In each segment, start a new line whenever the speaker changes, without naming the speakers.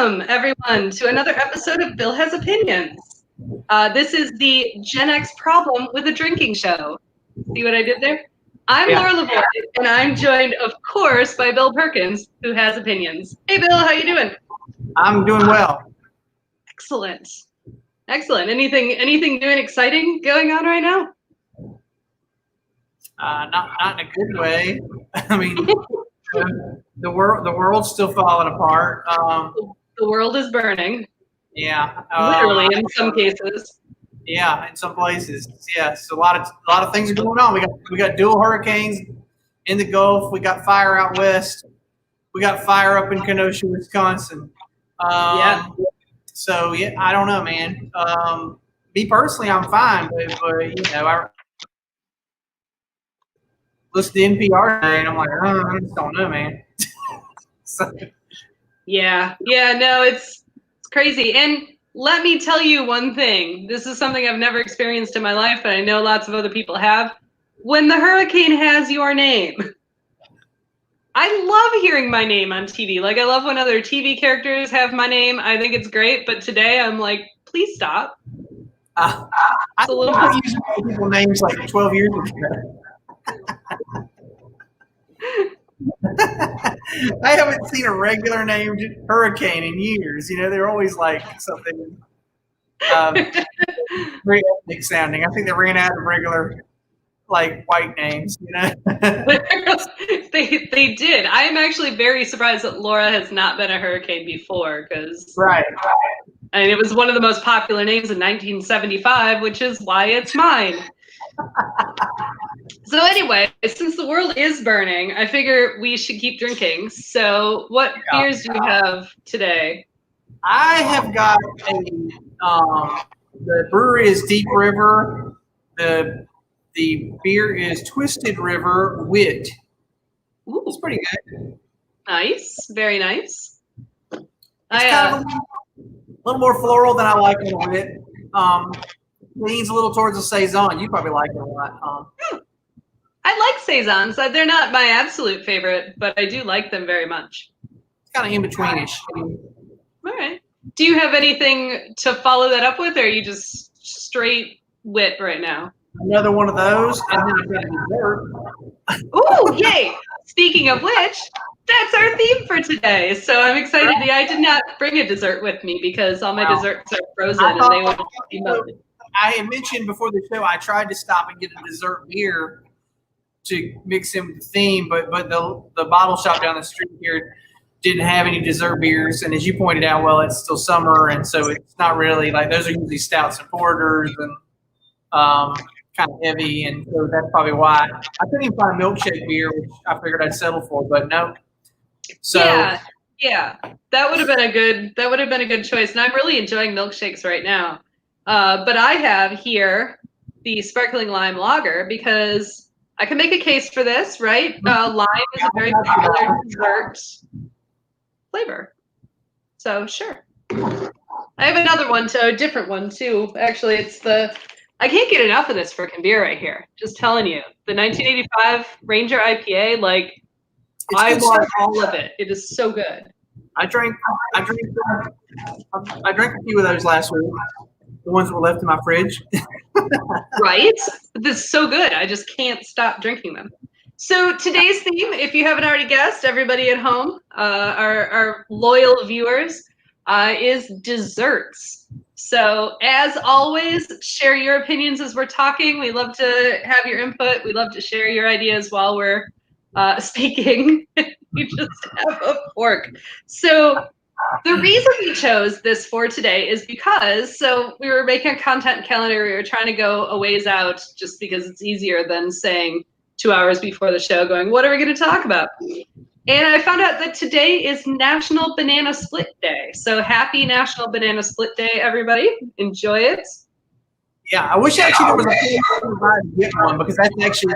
Welcome, everyone, to another episode of Bill Has Opinions. This is the Gen X problem with a drinking show. See what I did there? I'm Laura Lavoie, and I'm joined, of course, by Bill Perkins, who has opinions. Hey, Bill, how you doing?
I'm doing well.
Excellent. Excellent. Anything new and exciting going on right now?
Not in a good way. I mean, the world's still falling apart.
The world is burning.
Yeah.
Literally, in some cases.
Yeah, in some places. Yes, a lot of things are going on. We got dual hurricanes in the Gulf. We got fire out west. We got fire up in Kenosha, Wisconsin. So yeah, I don't know, man. Me personally, I'm fine, but I listen to NPR today, and I'm like, I just don't know, man. So.
Yeah, no, it's crazy. And let me tell you one thing. This is something I've never experienced in my life, but I know lots of other people have. When the hurricane has your name, I love hearing my name on TV. Like, I love when other TV characters have my name. I think it's great. But today I'm like, please stop.
I started using people's names like 12 years ago. I haven't seen a regular named hurricane in years. You know, they're always like something very ethnic sounding. I think they ran out of regular like white names, you know.
They did. I am actually very surprised that Laura has not been a hurricane before, because
right.
I mean, it was one of the most popular names in 1975, which is why it's mine. So anyway, since the world is burning, I figure we should keep drinking. So what beers do you have today?
I have got the brewery is Deep River. The beer is Twisted River Wit.
Ooh.
It's pretty good.
Nice. Very nice.
It's kind of a little more floral than I like in a Wit. Leans a little towards the Saison. You probably like it a lot.
I like Saisons. They're not my absolute favorite, but I do like them very much.
It's kind of in-betweenish.
All right. Do you have anything to follow that up with, or are you just straight Wit right now?
Another one of those, and then I've got a dessert.
Ooh, yay! Speaking of which, that's our theme for today. So I'm excited. I did not bring a dessert with me because all my desserts are frozen and they would be melted.
I had mentioned before the show I tried to stop and get a dessert beer to mix in with the theme, but the bottle shop down the street here didn't have any dessert beers. And as you pointed out, well, it's still summer, and so it's not really like those are usually stouts and porters and kind of heavy, and so that's probably why I couldn't even find a milkshake beer, which I figured I'd settle for, but no. So
yeah, that would have been a good choice. And I'm really enjoying milkshakes right now. But I have here the sparkling lime lager because I can make a case for this, right? Lime is a very popular dessert flavor. So sure. I have another one, a different one too. Actually, it's I can't get enough of this freaking beer right here. Just telling you. The 1985 Ranger IPA, like, I want all of it. It is so good.
I drank a few of those last week. The ones that were left in my fridge.
Right? This is so good. I just can't stop drinking them. So today's theme, if you haven't already guessed, everybody at home, our loyal viewers, is desserts. So as always, share your opinions as we're talking. We love to have your input. We love to share your ideas while we're speaking. You just have a fork. So the reason we chose this for today is because, we were making a content calendar. We were trying to go a ways out just because it's easier than saying 2 hours before the show going, what are we going to talk about? And I found out that today is National Banana Split Day. So happy National Banana Split Day, everybody. Enjoy it.
Yeah, I wish actually there was a to get one, because that's actually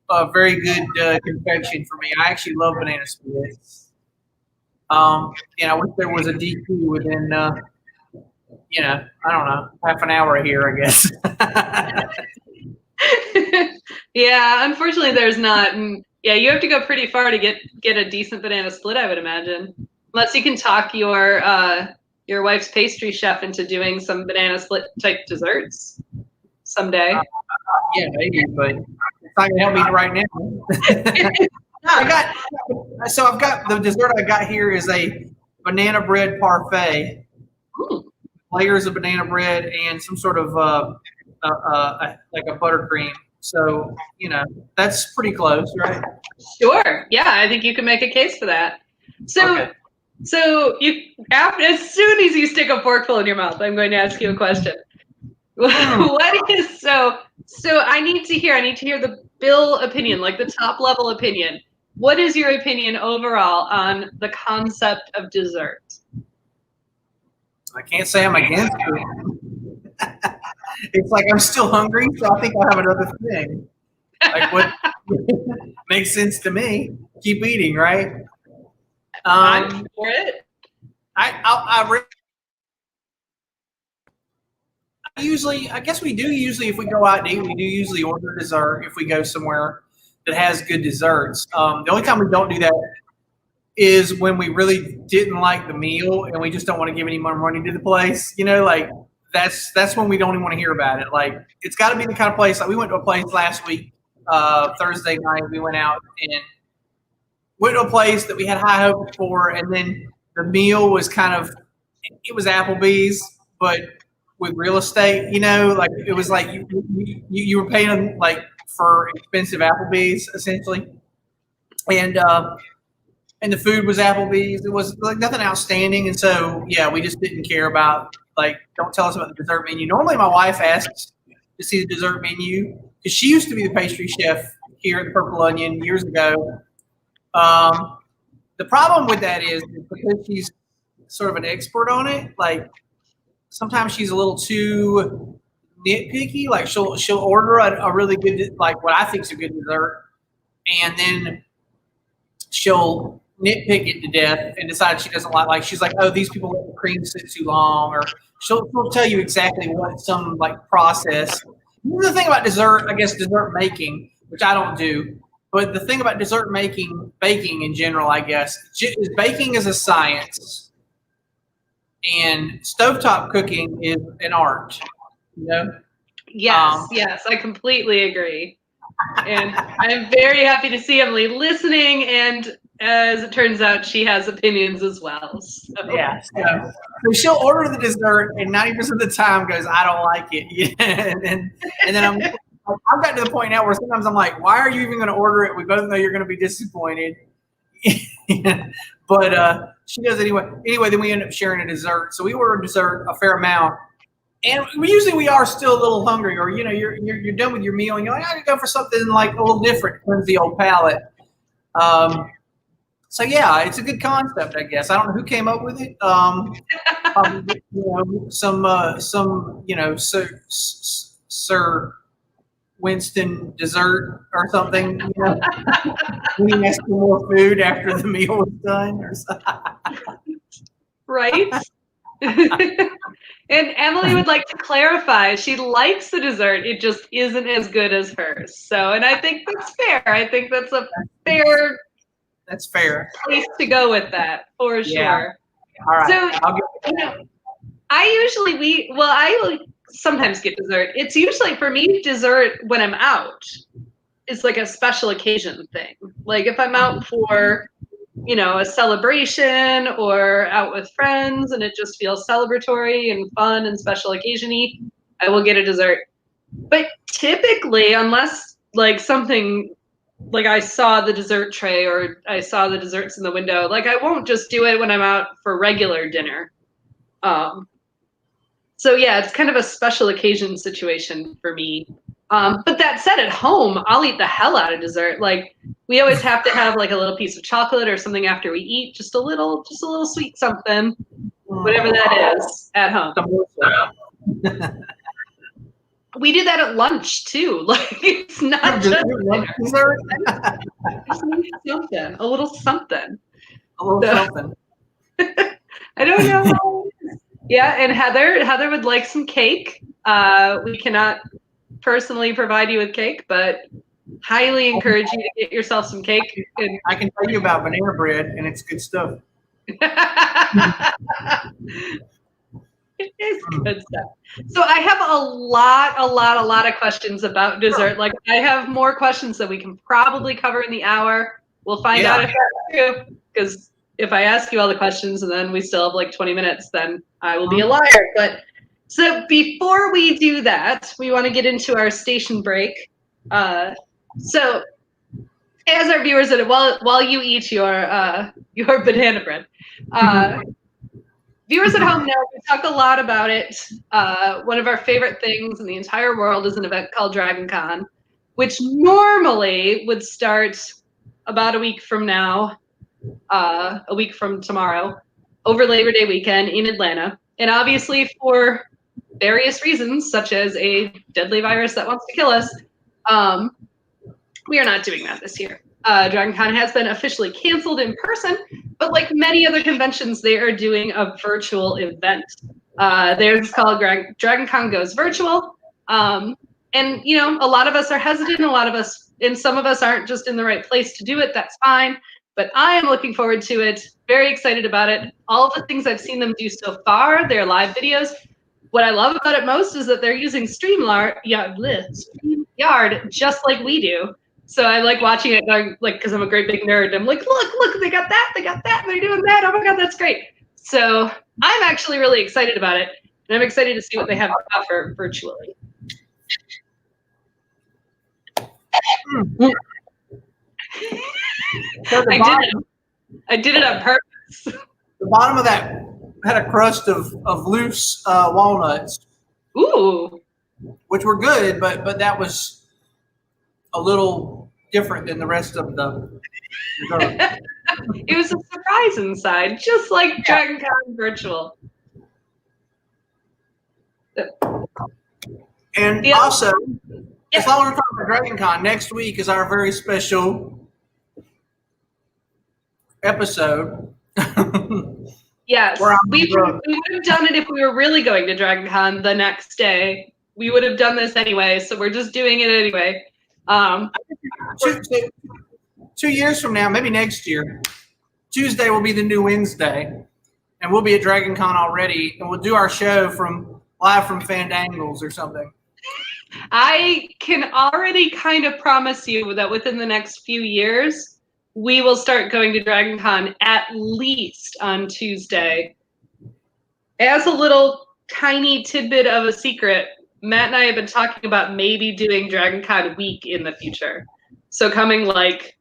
a very good confection for me. I actually love banana splits. And I wish there was a DQ within, I don't know, half an hour here, I guess.
Yeah, unfortunately there's not. And yeah, you have to go pretty far to get a decent banana split, I would imagine. Unless you can talk your wife's pastry chef into doing some banana split type desserts someday.
Yeah, maybe, but it's not gonna help me right now. I've got the dessert I got here is a banana bread parfait, layers of banana bread and some sort of like a buttercream. So that's pretty close, right?
Sure. Yeah, I think you can make a case for that. So,
Okay.
so as soon as you stick a forkful in your mouth, I'm going to ask you a question. What is so? I need to hear the Bill opinion, like the top level opinion. What is your opinion overall on the concept of dessert?
I can't say I'm against it. It's like I'm still hungry, so I think I'll have another thing. Like what makes sense to me? Keep eating, right?
I'm for it.
I guess we do usually, if we go out to eat, we do usually order dessert if we go somewhere that has good desserts. The only time we don't do that is when we really didn't like the meal and we just don't want to give any more money to the place. Like that's when we don't even want to hear about it. Like it's got to be the kind of place. Like we went to a place last week, Thursday night. We went out and went to a place that we had high hopes for, and then the meal was it was Applebee's, but with real estate. Like it was like you were paying like for expensive Applebee's essentially, and the food was Applebee's. It was like nothing outstanding, and so yeah, we just didn't care about like don't tell us about the dessert menu. Normally, my wife asks to see the dessert menu because she used to be the pastry chef here at the Purple Onion years ago. The problem with that is because she's sort of an expert on it, like sometimes she's a little too nitpicky. Like she'll order a really good, like what I think is a good dessert, and then she'll nitpick it to death and decide she doesn't like she's like, oh, these people let the cream sit too long, or she'll tell you exactly what some like process. The thing about dessert, I guess dessert making, which I don't do, but the thing about dessert making, baking in general, I guess, is baking is a science and stovetop cooking is an art.
Yes, I completely agree. And I'm very happy to see Emily listening, and as it turns out, she has opinions as well. So.
Yeah, so she'll order the dessert, and 90% of the time goes, "I don't like it," and then I've gotten to the point now where sometimes I'm like, "Why are you even going to order it? We both know you're going to be disappointed." But she does anyway. Anyway, then we end up sharing a dessert. So we order dessert a fair amount. And we are still a little hungry, or you're done with your meal, and you're like, I could go for something like a little different, cleanse the old palate. So yeah, it's a good concept, I guess. I don't know who came up with it. Probably, Sir Winston dessert or something. When he asked for more food after the meal was done, or something.
Right. And Emily would like to clarify, she likes the dessert, it just isn't as good as hers. So, and I think that's fair. I think that's a fair place to go with that, for sure.
All right.
So, I sometimes get dessert. It's usually, for me, dessert when I'm out is like a special occasion thing. Like if I'm out for a celebration or out with friends and it just feels celebratory and fun and special occasion-y, I will get a dessert. But typically, unless like something like I saw the dessert tray or I saw the desserts in the window, like I won't just do it when I'm out for regular dinner. So yeah, it's kind of a special occasion situation for me. But that said, at home, I'll eat the hell out of dessert. Like we always have to have like a little piece of chocolate or something after we eat, just a little sweet something, whatever that is at home. We do that at lunch too. Like it's not just
dessert.
Something, a little something.
A little something.
I don't know. Yeah, and Heather would like some cake. We cannot personally provide you with cake, but highly encourage you to get yourself some cake.
I can tell you about banana bread, and it's good stuff.
It is good stuff. So I have a lot of questions about dessert. Like I have more questions that we can probably cover in the hour. We'll find out if that's true. Because if I ask you all the questions and then we still have like 20 minutes, then I will be a liar. But so before we do that, we want to get into our station break. So as our viewers, while you eat your banana bread, viewers at home know we talk a lot about it. One of our favorite things in the entire world is an event called Dragon Con, which normally would start about a week from now, a week from tomorrow, over Labor Day weekend in Atlanta. And obviously for various reasons, such as a deadly virus that wants to kill us, we are not doing that this year. Dragon Con has been officially canceled in person, but like many other conventions, they are doing a virtual event. Theirs called Dragon Con Goes Virtual. And, you know, a lot of us are hesitant, and some of us aren't just in the right place to do it. That's fine. But I am looking forward to it, very excited about it. All of the things I've seen them do so far, their live videos. What I love about it most is that they're using StreamYard just like we do. So I like watching it, going, like, because I'm a great big nerd. I'm like, look, they got that, they're doing that. Oh my God, that's great. So I'm actually really excited about it, and I'm excited to see what they have to offer virtually. I did it on purpose.
The bottom of that had a crust of loose walnuts.
Ooh.
Which were good, but that was a little different than the rest of the dessert.
It was a surprise inside, just like Dragon Con Virtual.
And also, as long as we're talking about Dragon Con, next week is our very special episode.
Yes, we would have done it if we were really going to Dragon Con the next day. We would have done this anyway, so we're just doing it anyway.
2 years from now, maybe next year, Tuesday will be the new Wednesday, and we'll be at Dragon Con already, and we'll do our show live from Fandangles or something.
I can already kind of promise you that within the next few years, we will start going to Dragon Con at least on Tuesday. As a little tiny tidbit of a secret, Matt and I have been talking about maybe doing Dragon Con week in the future. So coming like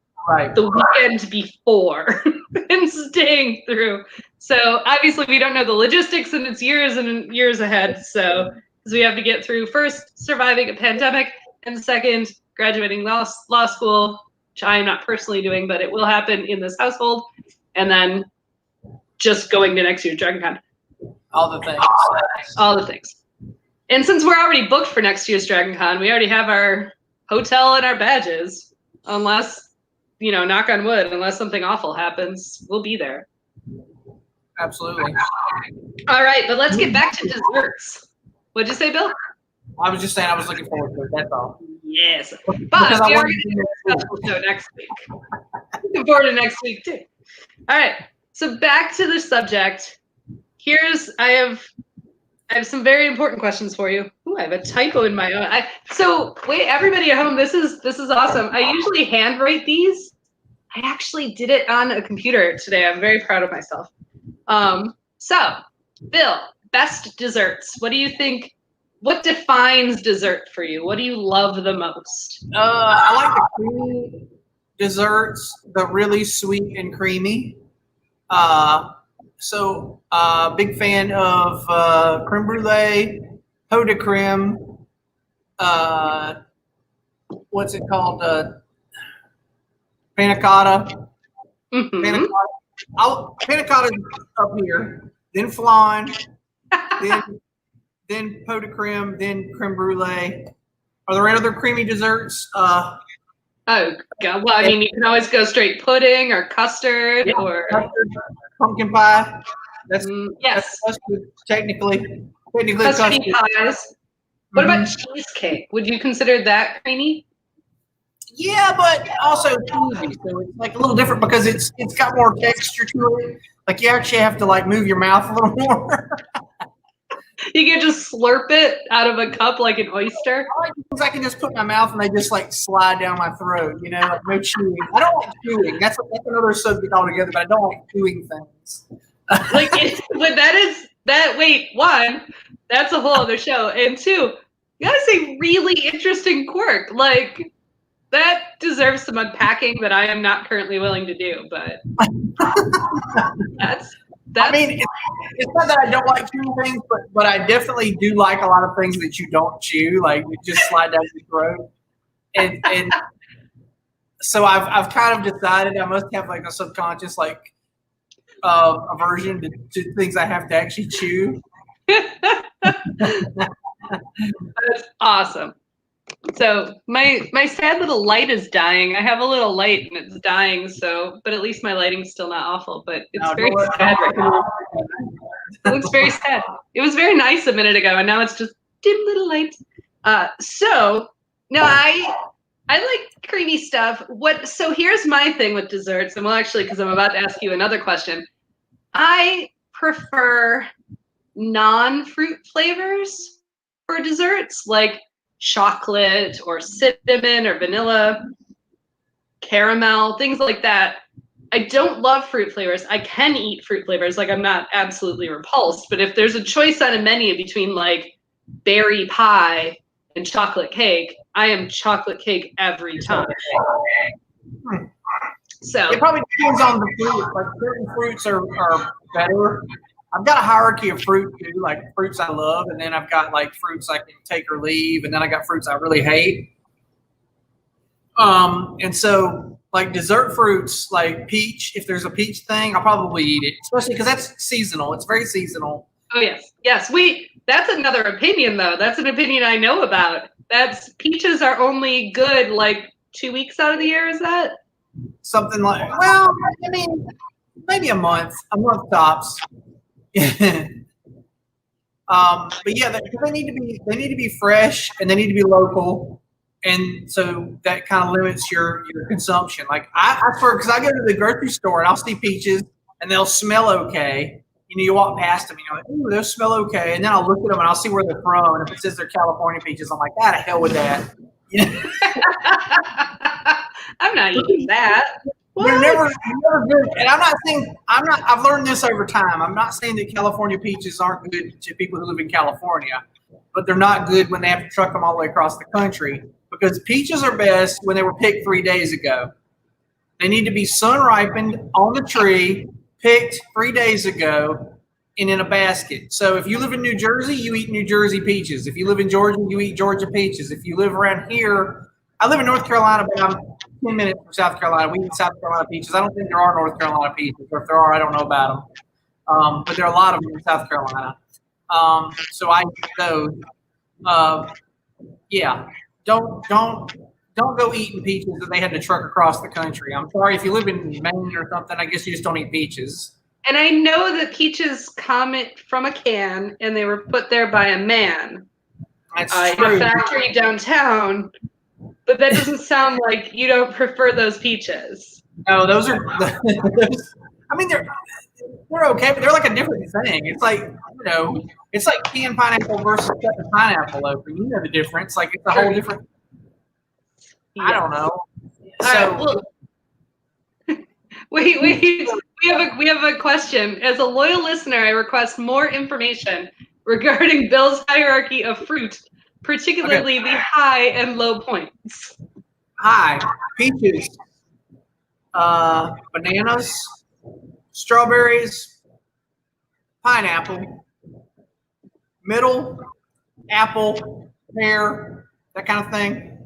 the weekend before and staying through. So obviously we don't know the logistics, and it's years and years ahead. So because we have to get through first surviving a pandemic, and second graduating law school, which I am not personally doing, but it will happen in this household, and then just going to next year's Dragon Con.
All the things.
All the things. And since we're already booked for next year's Dragon Con, we already have our hotel and our badges. Unless, you know, knock on wood, unless something awful happens, we'll be there.
Absolutely.
All right, but let's get back to desserts. What'd you say, Bill?
I was just saying I was looking forward to it. That's all.
Yes. But we are going to do a special show next week. Looking forward to next week, too. All right. So back to the subject. I have some very important questions for you. Ooh, I have a typo in my own. So wait, everybody at home, this is awesome. I usually handwrite these. I actually did it on a computer today. I'm very proud of myself. So, Bill, best desserts. What do you think? What defines dessert for you? What do you love the most?
I like the creamy desserts, the really sweet and creamy. So, big fan of creme brulee, pot de creme. What's it called? Panna cotta.
Mm-hmm.
Panna cotta up here, then flan, then pot de creme, then creme brulee. Are there any other creamy desserts?
Oh God! Well, I mean, you can always go straight pudding or custard or
custard, pumpkin pie. That's
yes.
That's technically
custard pies. What about cheesecake? Would you consider that creamy?
Yeah, but also cheesy, so it's like a little different because it's got more texture to it. Like you actually have to like move your mouth a little more.
You can just slurp it out of a cup like an oyster.
I can just put my mouth and they just like slide down my throat, like no chewing. I don't like chewing. That's another subject altogether, but I don't like chewing things.
Like, but wait, one, that's a whole other show. And two, that is a really interesting quirk. Like, that deserves some unpacking that I am not currently willing to do, but that's
I mean, it's not that I don't like chewing things, but I definitely do like a lot of things that you don't chew, like you just slide down your throat. And so I've kind of decided I must have like a subconscious like aversion to things I have to actually chew.
That's awesome. So my sad little light is dying. I have a little light and it's dying. So, but at least my lighting's still not awful. But it's very sad right now. It looks very sad. It was very nice a minute ago, and now it's just dim little light. So no, I like creamy stuff. So here's my thing with desserts, and well, actually, because I'm about to ask you another question, I prefer non-fruit flavors for desserts, like chocolate or cinnamon or vanilla, caramel, things like that. I don't love fruit flavors. I can eat fruit flavors. Like, I'm not absolutely repulsed, but if there's a choice on a menu between like berry pie and chocolate cake, I am chocolate cake every time. So
it probably depends on the fruit. Like certain fruits are better. I've got a hierarchy of fruit too, like fruits I love, and then I've got like fruits I can take or leave, and then I got fruits I really hate. And so like dessert fruits, like peach, if there's a peach thing, I'll probably eat it, especially because that's seasonal. It's very seasonal.
Oh yes. That's another opinion though. That's an opinion I know about. Peaches are only good like 2 weeks out of the year, is that?
Something like, well, I mean, maybe a month tops. But yeah, they need to be fresh and they need to be local, and so that kind of limits your consumption. Like I swear, because I go to the grocery store and I'll see peaches and they'll smell okay. You walk past them and you're like, ooh, those smell okay, and then I'll look at them and I'll see where they're from, and if it says they're California peaches, I'm like, ah, to hell with that.
I'm not eating that.
They're never good. And I've learned this over time. I'm not saying that California peaches aren't good to people who live in California, but they're not good when they have to truck them all the way across the country, because peaches are best when they were picked 3 days ago. They need to be sun ripened on the tree, picked 3 days ago, and in a basket. So if you live in New Jersey, you eat New Jersey peaches. If you live in Georgia, you eat Georgia peaches. If you live around here, I live in North Carolina, but I'm 10 minutes from South Carolina. We eat South Carolina peaches. I don't think there are North Carolina peaches, or if there are, I don't know about them. But there are a lot of them in South Carolina. So I eat those. Yeah, don't go eating peaches that they had to truck across the country. I'm sorry, if you live in Maine or something, I guess you just don't eat peaches.
And I know that peaches come from a can, and they were put there by a man in a factory downtown. But that doesn't sound like you don't prefer those peaches.
No, those are. I mean, they're okay, but they're like a different thing. It's like, it's like canned pineapple versus cut the pineapple open. You know the difference. Like it's a whole different. Yeah. I don't know. So
right, wait. We have a question. As a loyal listener, I request more information regarding Bill's hierarchy of fruit, particularly the high and low points.
High, peaches, bananas, strawberries, pineapple. Middle, apple, pear, that kind of thing.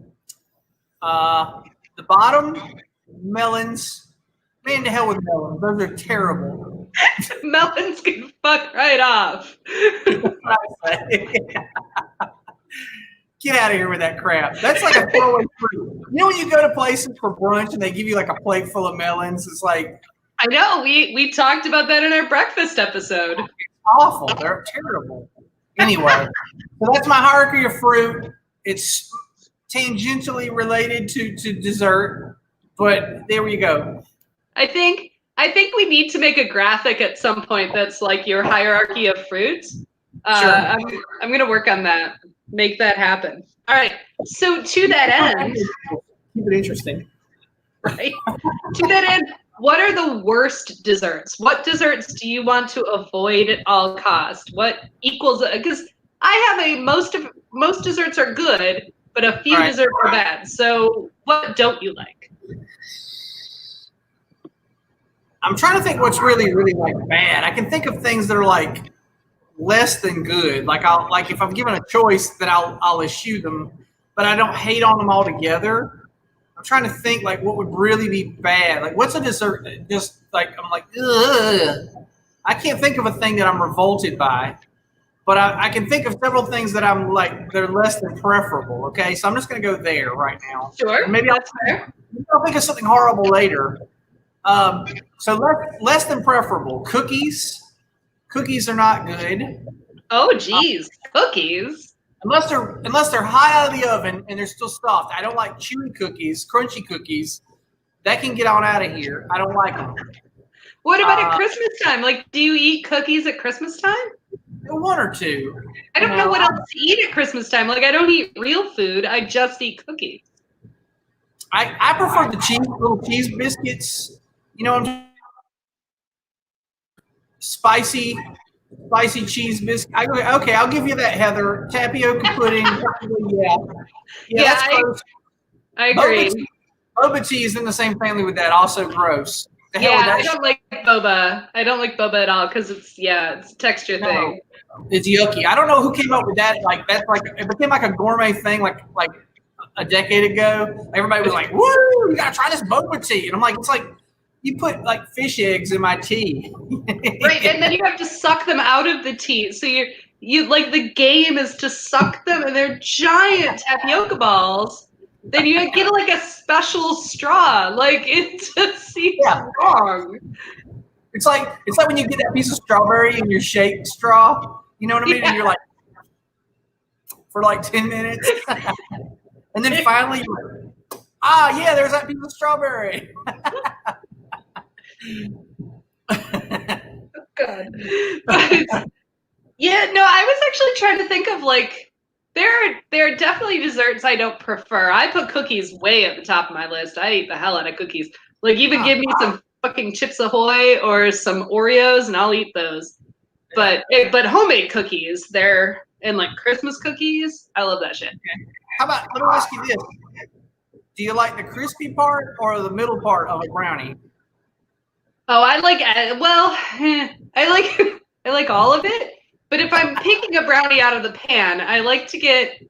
The bottom, melons. Man, to hell with melons. Those are terrible.
Melons can fuck right off.
Get out of here with that crap. That's like a throwaway fruit. You know when you go to places for brunch and they give you like a plate full of melons? It's like,
I know. We talked about that in our breakfast episode.
It's awful. They're terrible. Anyway, so that's my hierarchy of fruit. It's tangentially related to dessert, but there you go.
I think I think we need to make a graphic at some point that's like your hierarchy of fruits.
Sure.
I'm going to work on that. Make that happen. All right. So to that end,
keep it interesting.
Right? To that end, what are the worst desserts? What desserts do you want to avoid at all cost? What equals? Because I have most desserts are good, but a few desserts are bad. So what don't you like?
I'm trying to think what's really, really like bad. I can think of things that are like less than good. Like if I'm given a choice, then I'll eschew them, but I don't hate on them altogether. I'm trying to think like what would really be bad. Like what's a dessert that just like I'm like, ugh. I can't think of a thing that I'm revolted by, but I can think of several things that I'm like they're less than preferable. Okay, so I'm just gonna go there right now.
Sure,
maybe I'll think of something horrible later. So less than preferable. Cookies. Cookies are not good.
Oh, geez, cookies.
Unless they're high out of the oven and they're still soft. I don't like chewy cookies, crunchy cookies. That can get on out of here. I don't like them.
What about at Christmas time? Like, do you eat cookies at Christmas time?
One or two.
I don't know what else to eat at Christmas time. Like, I don't eat real food. I just eat cookies.
I prefer the little cheese biscuits. You know, spicy cheese biscuit. Okay, I'll give you that, Heather. Tapioca pudding. Yeah, that's gross.
I agree.
Boba tea is in the same family with that. Also gross.
I don't like boba. I don't like boba at all because it's a texture thing.
It's yucky. I don't know who came up with that. Like that's like it became like a gourmet thing. Like a decade ago, everybody was like, "Woo! You gotta try this boba tea," and I'm like, "It's like." You put like fish eggs in my tea.
Right, and then you have to suck them out of the tea. So you like the game is to suck them, and they're giant tapioca balls. Then you get like a special straw. Like it just seems wrong.
It's like when you get that piece of strawberry in your shake straw. You know what I mean? Yeah. And you're like for like 10 minutes, and then finally you're like, there's that piece of strawberry.
God. I was actually trying to think of like there are definitely desserts I don't prefer. I put cookies way at the top of my list. I eat the hell out of cookies. Like even give me some fucking Chips Ahoy or some Oreos and I'll eat those. But homemade cookies, and like Christmas cookies, I love that shit.
How about let me ask you this. Do you like the crispy part or the middle part of a brownie?
Oh, I like all of it. But if I'm picking a brownie out of the pan, I like to get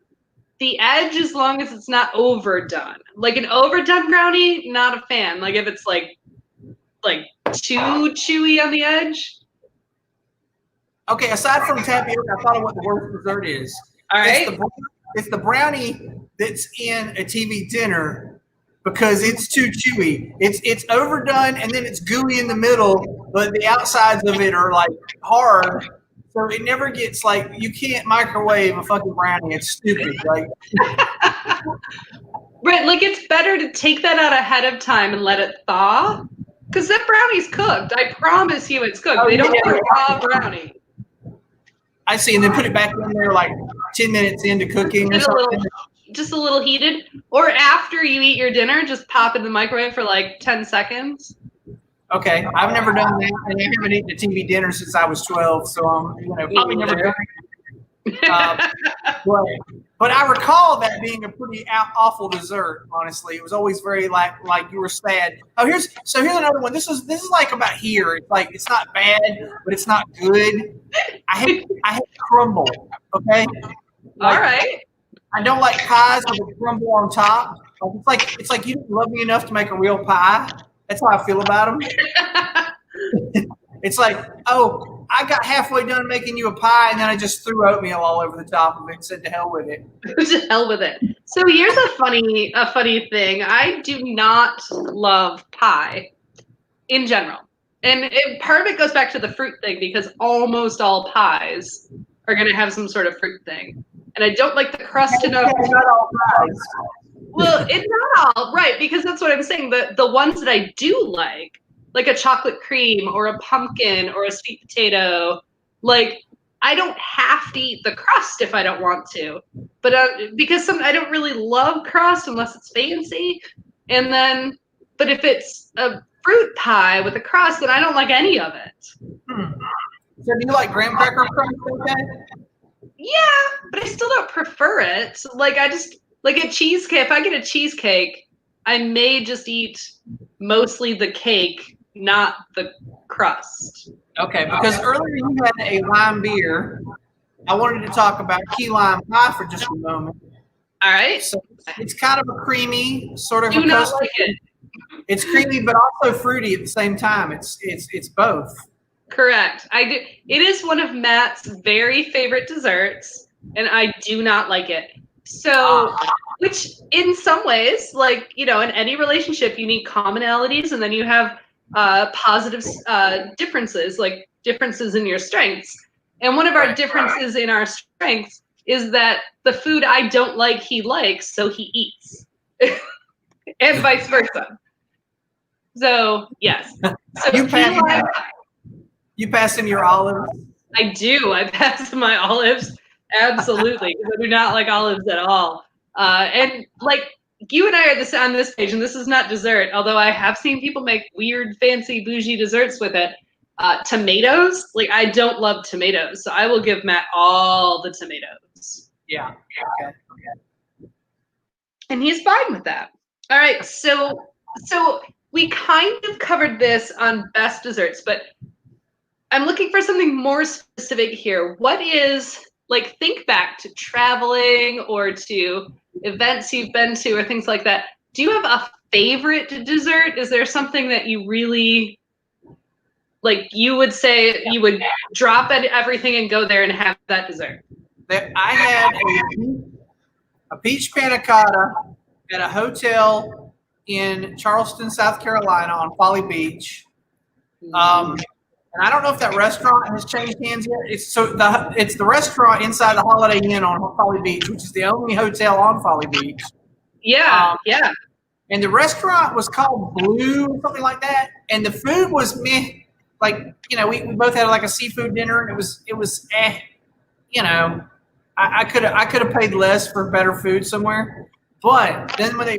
the edge as long as it's not overdone. Like an overdone brownie, not a fan. Like if it's like too chewy on the edge.
Okay, aside from tapioca, I thought of what the worst dessert is.
All right.
It's the brownie that's in a TV dinner. Because it's too chewy. It's overdone and then it's gooey in the middle, but the outsides of it are like hard. So it never gets like you can't microwave a fucking brownie. It's stupid. Like
right, like it's better to take that out ahead of time and let it thaw. Because that brownie's cooked. I promise you it's cooked. They don't put a raw brownie.
I see, and then put it back in there like 10 minutes into cooking or something.
Just a little heated, or after you eat your dinner, just pop it in the microwave for like 10 seconds.
Okay, I've never done that, and I haven't eaten a TV dinner since I was 12, so I'm probably never done it. But I recall that being a pretty awful dessert. Honestly, it was always very like you were sad. Oh, here's another one. This is like about here. It's like it's not bad, but it's not good. I hate crumble. Okay.
All right.
I don't like pies with a crumble on top. It's like you didn't love me enough to make a real pie. That's how I feel about them. It's like, oh, I got halfway done making you a pie, and then I just threw oatmeal all over the top of it and said, "To hell with it."
To hell with it. So here's a funny thing. I do not love pie in general, and part of it goes back to the fruit thing because almost all pies are going to have some sort of fruit thing. And I don't like the crust enough.
Not all pies.
Well, it's not all right because that's what I'm saying. The ones that I do like, like a chocolate cream or a pumpkin or a sweet potato. Like, I don't have to eat the crust if I don't want to, but because I don't really love crust unless it's fancy. And then, but if it's a fruit pie with a crust, then I don't like any of it.
So do you like graham cracker crust? Okay.
Yeah, but I still don't prefer it. Like, I just like a cheesecake. If I get a cheesecake, I may just eat mostly the cake, not the crust.
Okay, because earlier you had a lime beer. I wanted to talk about key lime pie for just a moment.
All right.
So it's kind of a creamy sort of.
Do not like it.
It's creamy, but also fruity at the same time. It's both.
Correct. I do. It is one of Matt's very favorite desserts, and I do not like it. So, which in some ways, like, you know, in any relationship, you need commonalities, and then you have positive differences, like differences in your strengths. And one of our differences in our strengths is that the food I don't like, he likes, so he eats, and vice versa. So yes. So
you pass him your olives?
I do. I pass him my olives. Absolutely. Because I do not like olives at all. And like you and I are on this page, and this is not dessert, although I have seen people make weird, fancy, bougie desserts with it. Tomatoes, like I don't love tomatoes. So I will give Matt all the tomatoes.
Yeah. Okay.
And he's fine with that. All right. So we kind of covered this on best desserts, but I'm looking for something more specific here. What is, like, think back to traveling or to events you've been to or things like that. Do you have a favorite dessert? Is there something that you really, like, you would say you would drop everything and go there and have that dessert?
I had a peach panna cotta at a hotel in Charleston, South Carolina on Folly Beach. And I don't know if that restaurant has changed hands yet. It's the restaurant inside the Holiday Inn on Folly Beach, which is the only hotel on Folly Beach.
Yeah, yeah.
And the restaurant was called Blue or something like that. And the food was meh. Like, you know, we both had like a seafood dinner, and it was you know, I could have paid less for better food somewhere. But then when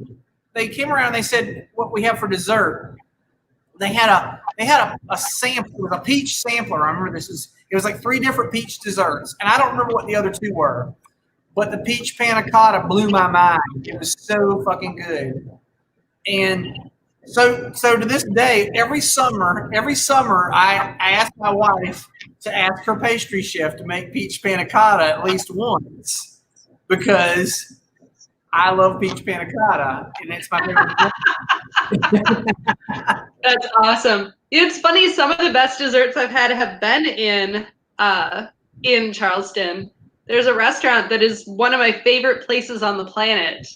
they came around, they said what we have for dessert. They had a sample, a peach sampler. I remember it was like 3 different peach desserts, and I don't remember what the other 2 were. But the peach panna cotta blew my mind. It was so fucking good. And so to this day, every summer I ask my wife to ask her pastry chef to make peach panna cotta at least once, because I love peach panna cotta, and it's my favorite.
That's awesome. It's funny. Some of the best desserts I've had have been in Charleston. There's a restaurant that is one of my favorite places on the planet.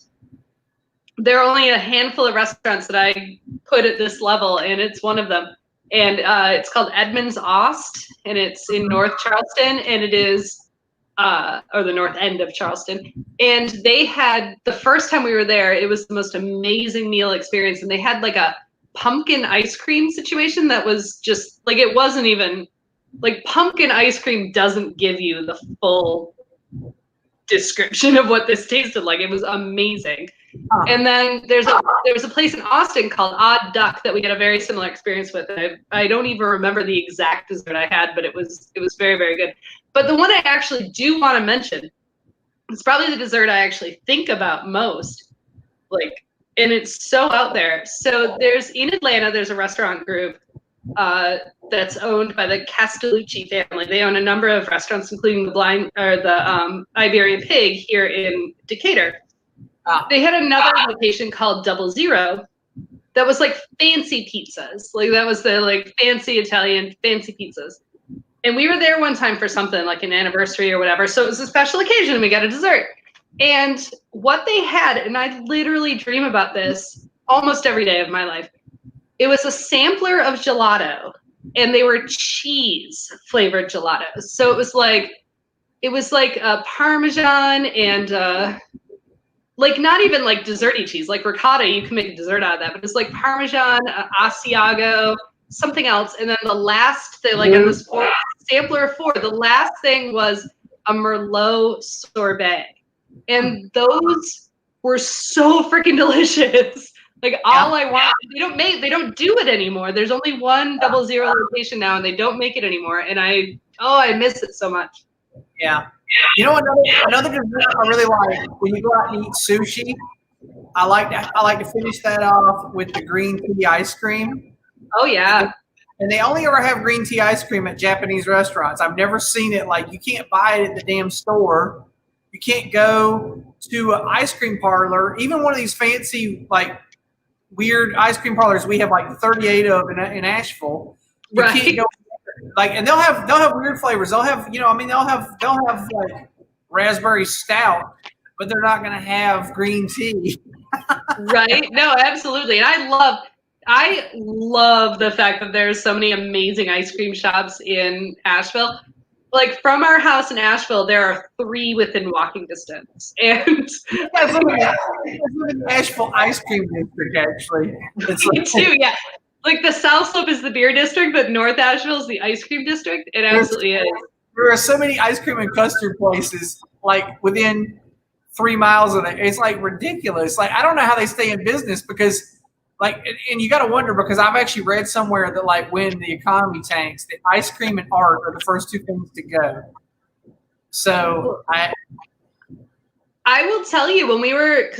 There are only a handful of restaurants that I put at this level, and it's one of them. And it's called Edmund's Ost, and it's in North Charleston, and it is, or the north end of Charleston. And they had, the first time we were there, it was the most amazing meal experience. And they had like a pumpkin ice cream situation that was just like, it wasn't even like, pumpkin ice cream doesn't give you the full description of what this tasted like. It was amazing. And then there's a place in Austin called Odd Duck that we had a very similar experience with. I don't even remember the exact dessert I had, but it was very, very good. But the one I actually do want to mention, it's probably the dessert I actually think about most, like, and it's so out there. So in Atlanta, there's a restaurant group that's owned by the Castellucci family. They own a number of restaurants, including the Iberian Pig here in Decatur. They had another location called Double Zero that was like fancy pizzas. Like that was the like fancy Italian fancy pizzas. And we were there one time for something like an anniversary or whatever. So it was a special occasion and we got a dessert. And what they had, and I literally dream about this almost every day of my life, it was a sampler of gelato, and they were cheese flavored gelatos. So it was like a Parmesan and like not even like desserty cheese, like ricotta, you can make a dessert out of that, but it's like Parmesan, Asiago, something else, and then the last thing, like on this sampler of 4, the last thing was a Merlot sorbet, and those were so freaking delicious. Like all I want, they don't do it anymore. There's only one 00 location now, and they don't make it anymore. And I miss it so much.
Yeah. You know, another dessert I really like when you go out and eat sushi. I like to finish that off with the green tea ice cream.
Oh yeah.
And they only ever have green tea ice cream at Japanese restaurants. I've never seen it. Like, you can't buy it at the damn store. You can't go to an ice cream parlor, even one of these fancy, like, weird ice cream parlors we have like 38 of in Asheville. You can't go, like, and they'll have weird flavors. They'll have, they'll have like raspberry stout, but they're not going to have green tea.
Right? No, absolutely. And I love the fact that there's so many amazing ice cream shops in Asheville. Like, from our house in Asheville, there are 3 within walking distance. And
I live in the Asheville ice cream district, actually.
Me too, yeah. Like, the South Slope is the beer district, but North Asheville is the ice cream district. It absolutely is.
There are so many ice cream and custard places, like, within 3 miles of it. It's, like, ridiculous. Like, I don't know how they stay in business because, like, and you got to wonder, because I've actually read somewhere that, like, when the economy tanks, the ice cream and art are the first 2 things to go. So
I will tell you, when we were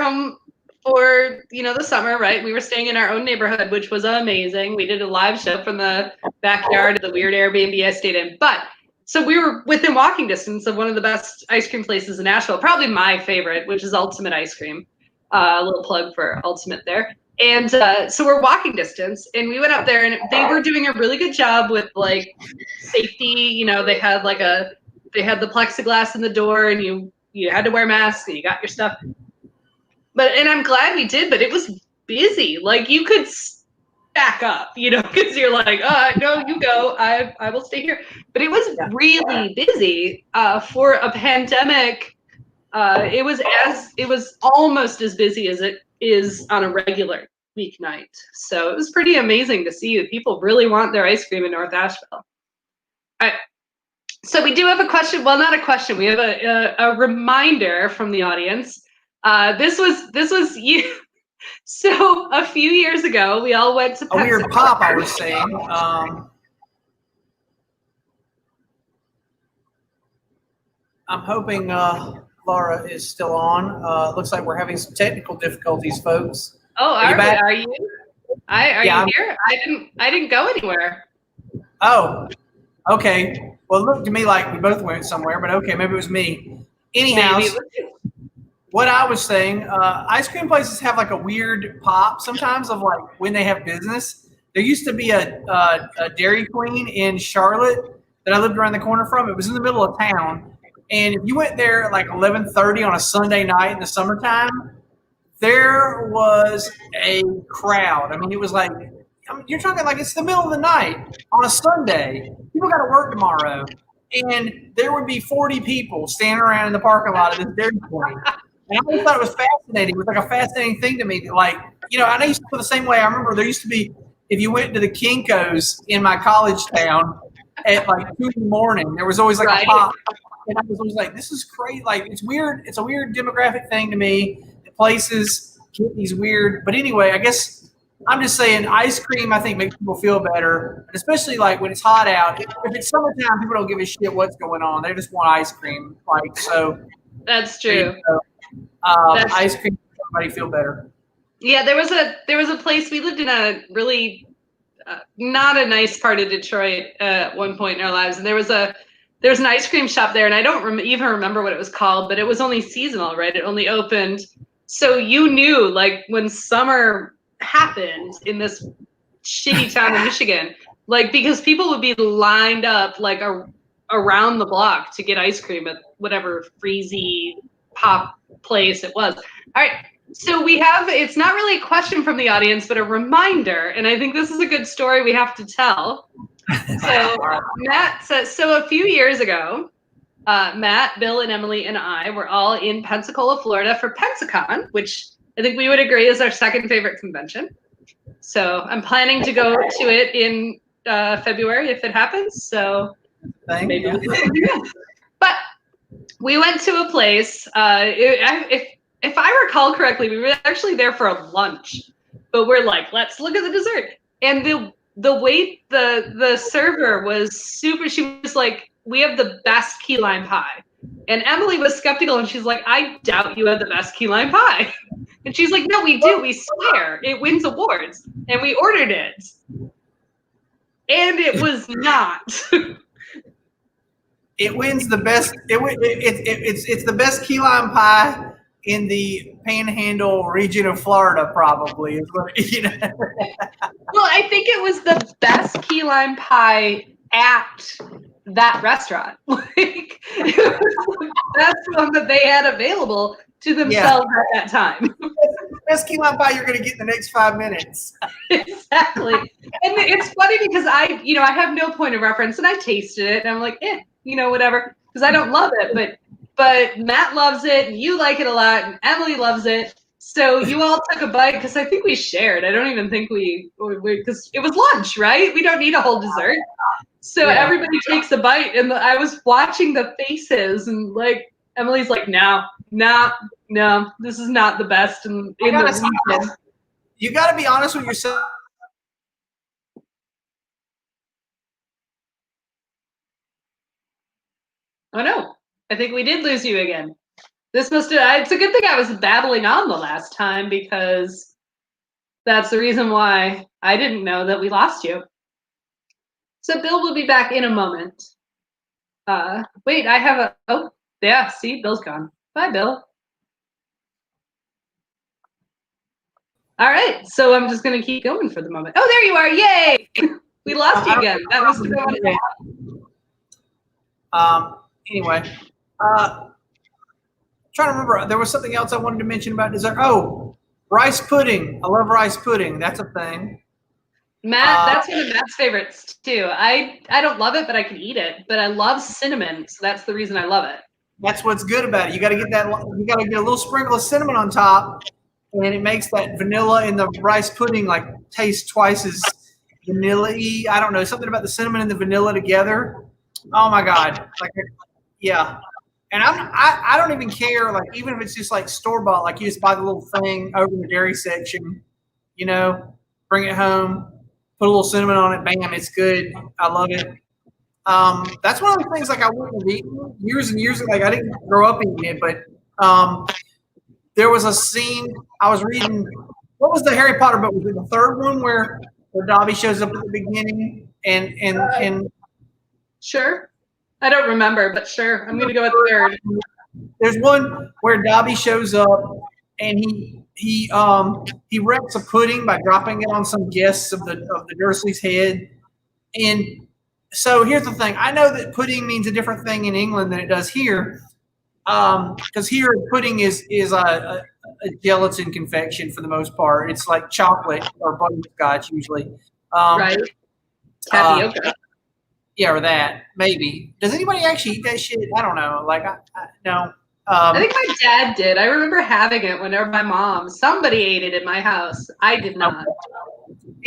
home for, the summer, right? We were staying in our own neighborhood, which was amazing. We did a live show from the backyard of the weird Airbnb I stayed in. But so we were within walking distance of one of the best ice cream places in Nashville, probably my favorite, which is Ultimate Ice Cream. A little plug for Ultimate there. And so we're walking distance, and we went up there, and they were doing a really good job with, like, safety. They had the plexiglass in the door, and you had to wear masks, and you got your stuff. And I'm glad we did, but it was busy. Like, you could back up, because you're like, no, you go. I will stay here. But it was really busy for a pandemic. It was almost as busy as it is on a regular weeknight. So it was pretty amazing to see that people really want their ice cream in North Asheville. All right. So we do have a question. Well, not a question. We have a reminder from the audience. This was you. So a few years ago, we all went to
a weird pop, I was saying. I'm hoping Laura is still on. Looks like we're having some technical difficulties, folks.
Oh, are you? Are you here? I didn't go anywhere.
Oh, okay. Well, it looked to me like we both went somewhere, but okay, maybe it was me. Anyhow, what I was saying, ice cream places have like a weird pop sometimes of, like, when they have business. There used to be a Dairy Queen in Charlotte that I lived around the corner from. It was in the middle of town. And if you went there at like 11:30 on a Sunday night in the summertime, there was a crowd. I mean, it was like, you're talking like it's the middle of the night on a Sunday. People got to work tomorrow. And there would be 40 people standing around in the parking lot of this Dairy Queen. And I always thought it was fascinating. It was like a fascinating thing to me. That, like, I know you feel the same way. I remember there used to be, if you went to the Kinko's in my college town at like 2 in the morning, there was always like a pop. And I was always like, this is crazy. Like, it's weird. It's a weird demographic thing to me. The places get these weird. But anyway, I guess I'm just saying ice cream, I think, makes people feel better. And especially, like, when it's hot out. If it's summertime, people don't give a shit what's going on. They just want ice cream. Like, so.
That's true.
Ice cream makes everybody feel better.
Yeah, there was a place, we lived in a really not a nice part of Detroit at one point in our lives, and there was an ice cream shop there, and I don't even remember what it was called, but it was only seasonal, right? It only opened, so you knew, like, when summer happened in this shitty town in Michigan, like, because people would be lined up like around the block to get ice cream at whatever freezy pop place it was. All right. So it's not really a question from the audience, but a reminder. And I think this is a good story we have to tell. So Matt says, so a few years ago, Matt, Bill, and Emily and I were all in Pensacola, Florida for Pensacon, which I think we would agree is our second favorite convention. So I'm planning to go to it in February if it happens. So maybe we'll do something good. But we went to a place. If I recall correctly, we were actually there for a lunch, but we're like, let's look at the dessert. And the wait the server was super. She was like, we have the best key lime pie. And Emily was skeptical, and she's like, I doubt you have the best key lime pie. And she's like, no, we do. We swear it wins awards. And we ordered it, and it was not.
It wins the best. It's the best key lime pie in the Panhandle region of Florida, probably. Is what, you know.
Well, I think it was the best key lime pie at that restaurant. Like, it was the best one that they had available to themselves at that time.
Best key lime pie you're going to get in the next 5 minutes.
Exactly. And it's funny because I have no point of reference, and I tasted it, and I'm like, whatever, because I don't love it, but Matt loves it, and you like it a lot, and Emily loves it. So you all took a bite because I think we shared. I don't even think we because it was lunch, right? We don't need a whole dessert. So everybody takes a bite, and I was watching the faces, and like Emily's like, no, this is not the best in the region.
You got to be honest with yourself.
Oh no, I think we did lose you again. It's a good thing I was babbling on the last time, because that's the reason why I didn't know that we lost you. So Bill will be back in a moment. Wait, I have see, Bill's gone. Bye, Bill. All right, so I'm just gonna keep going for the moment. Oh, there you are! Yay! We lost you again. That was
Anyway, trying to remember. There was something else I wanted to mention about dessert. Oh, rice pudding. I love rice pudding. That's a thing.
Matt, that's one of Matt's favorites too. I don't love it, but I can eat it. But I love cinnamon, so that's the reason I love it.
That's what's good about it. You got to get that. You got to get a little sprinkle of cinnamon on top, and it makes that vanilla in the rice pudding like taste twice as vanilla-y. I don't know, something about the cinnamon and the vanilla together. Oh my God! Like, yeah. And I don't even care. Like, even if it's just like store bought, like you just buy the little thing over in the dairy section, bring it home, put a little cinnamon on it, bam, it's good. I love it. That's one of the things like I wouldn't have eaten years and years ago. Like, I didn't grow up eating it, but there was a scene I was reading. What was the Harry Potter book? Was it the third one where Dobby shows up at the beginning and
Sure. I don't remember, but sure. I'm gonna go with third.
There's one where Dobby shows up and he wrecks a pudding by dropping it on some guests of the Dursleys' head. And so here's the thing. I know that pudding means a different thing in England than it does here. Because here pudding is a gelatin confection for the most part. It's like chocolate or butterscotch usually.
Right. Tapioca.
Yeah, or that, maybe. Does anybody actually eat that shit? I don't know. Like, no.
I think my dad did. I remember having it whenever somebody ate it in my house. I did not.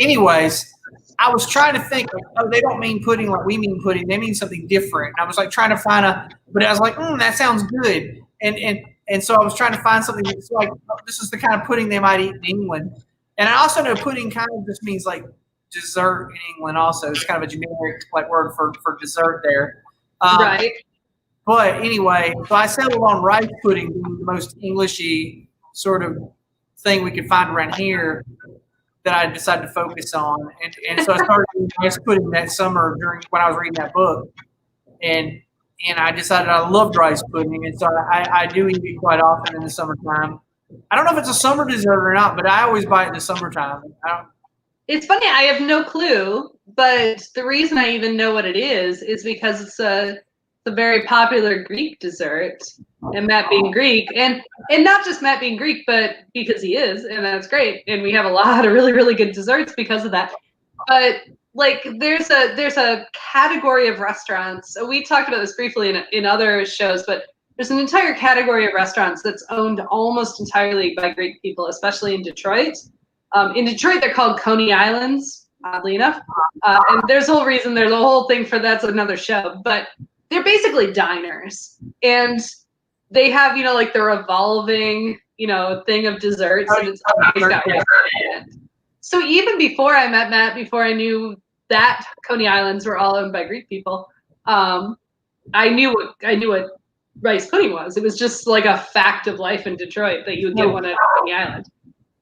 Anyways, I was trying to think, like, oh, they don't mean pudding like we mean pudding. They mean something different. And I was like trying to find but I was like, that sounds good. And so I was trying to find something that's like, oh, this is the kind of pudding they might eat in England. And I also know pudding kind of just means like dessert in England also. It's kind of a generic like word for dessert there.
Right.
But anyway, so I settled on rice pudding being the most Englishy sort of thing we could find around here that I decided to focus on. And so I started doing rice pudding that summer when I was reading that book. And I decided I loved rice pudding. And so I do eat it quite often in the summertime. I don't know if it's a summer dessert or not, but I always buy it in the summertime.
It's funny, I have no clue, but the reason I even know what it is because it's a very popular Greek dessert, and Matt being Greek, and not just Matt being Greek, but because he is, and that's great, and we have a lot of really, really good desserts because of that. But like, there's a category of restaurants. So we talked about this briefly in other shows, but there's an entire category of restaurants that's owned almost entirely by Greek people, especially in Detroit. In Detroit, they're called Coney Islands, oddly enough. And there's a whole reason, there's a whole thing for that's another show. But they're basically diners. And they have, like the revolving, thing of desserts. And it's always got rice in it. So even before I met Matt, before I knew that Coney Islands were all owned by Greek people, I knew what rice pudding was. It was just like a fact of life in Detroit that you would get one at Coney Island.